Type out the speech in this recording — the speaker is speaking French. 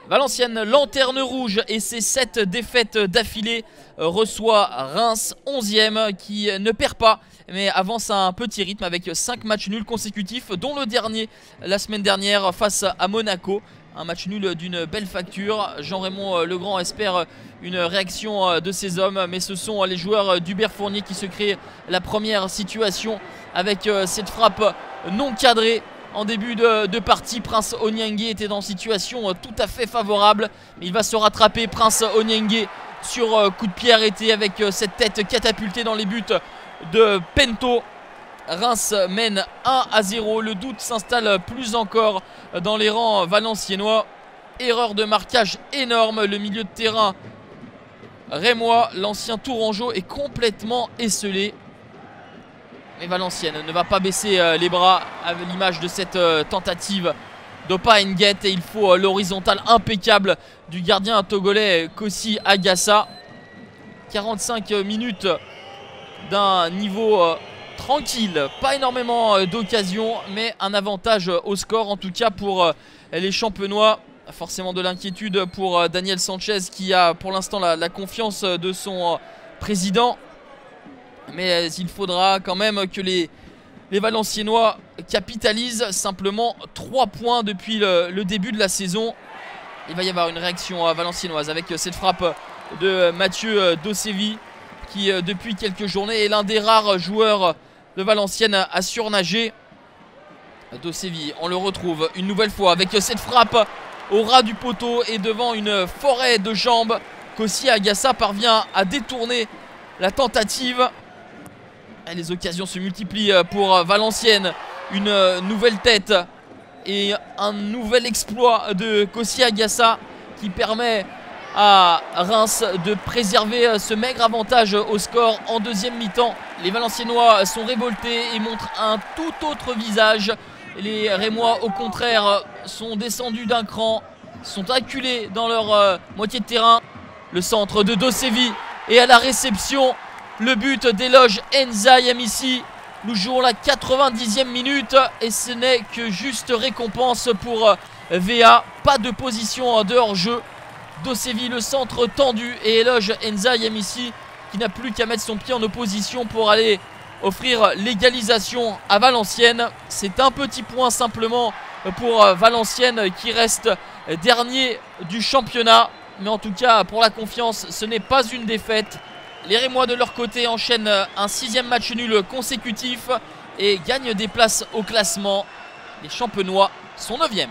Valenciennes, lanterne rouge et ses 7 défaites d'affilée, reçoit Reims 11e qui ne perd pas mais avance à un petit rythme avec 5 matchs nuls consécutifs dont le dernier la semaine dernière face à Monaco. Un match nul d'une belle facture. Jean-Raymond Legrand espère une réaction de ses hommes, mais ce sont les joueurs d'Hubert Fournier qui se créent la première situation avec cette frappe non cadrée. En début de partie, Prince Onyenge était dans une situation tout à fait favorable. Mais il va se rattraper, Prince Onyenge, sur coup de pied arrêté avec cette tête catapultée dans les buts de Pento. Reims mène 1-0. Le doute s'installe plus encore dans les rangs valenciennois. Erreur de marquage énorme. Le milieu de terrain rémois, l'ancien tourangeau, est complètement esselé. Mais Valenciennes ne va pas baisser les bras à l'image de cette tentative d'Opa Nguet. Et il faut l'horizontale impeccable du gardien togolais Kossi Agassa. 45 minutes d'un niveau tranquille, pas énormément d'occasions, mais un avantage au score en tout cas pour les champenois. Forcément de l'inquiétude pour Daniel Sanchez qui a pour l'instant la confiance de son président. Mais il faudra quand même que les Valenciennois capitalisent. Simplement 3 points depuis le début de la saison. Il va y avoir une réaction valenciennoise avec cette frappe de Mathieu Dosevi qui depuis quelques journées est l'un des rares joueurs de Valenciennes à surnager. Dosevi, on le retrouve une nouvelle fois avec cette frappe au ras du poteau et devant une forêt de jambes. Kossi Agassa parvient à détourner la tentative. Et les occasions se multiplient pour Valenciennes. Une nouvelle tête et un nouvel exploit de Kossi Agassa qui permet à Reims de préserver ce maigre avantage au score en deuxième mi-temps. Les Valenciennois sont révoltés et montrent un tout autre visage. Les Rémois au contraire sont descendus d'un cran, sont acculés dans leur moitié de terrain. Le centre de Dosevi et à la réception le but d'éloge Enza Yamissi. Nous jouons la 90e minute et ce n'est que juste récompense pour VA. Pas de position de hors-jeu. Dosevi, le centre tendu et éloge Enza Yamissi qui n'a plus qu'à mettre son pied en opposition pour aller offrir l'égalisation à Valenciennes. C'est un petit point simplement pour Valenciennes qui reste dernier du championnat. Mais en tout cas pour la confiance ce n'est pas une défaite. Les Rémois de leur côté enchaînent un 6e match nul consécutif et gagnent des places au classement. Les Champenois sont 9e.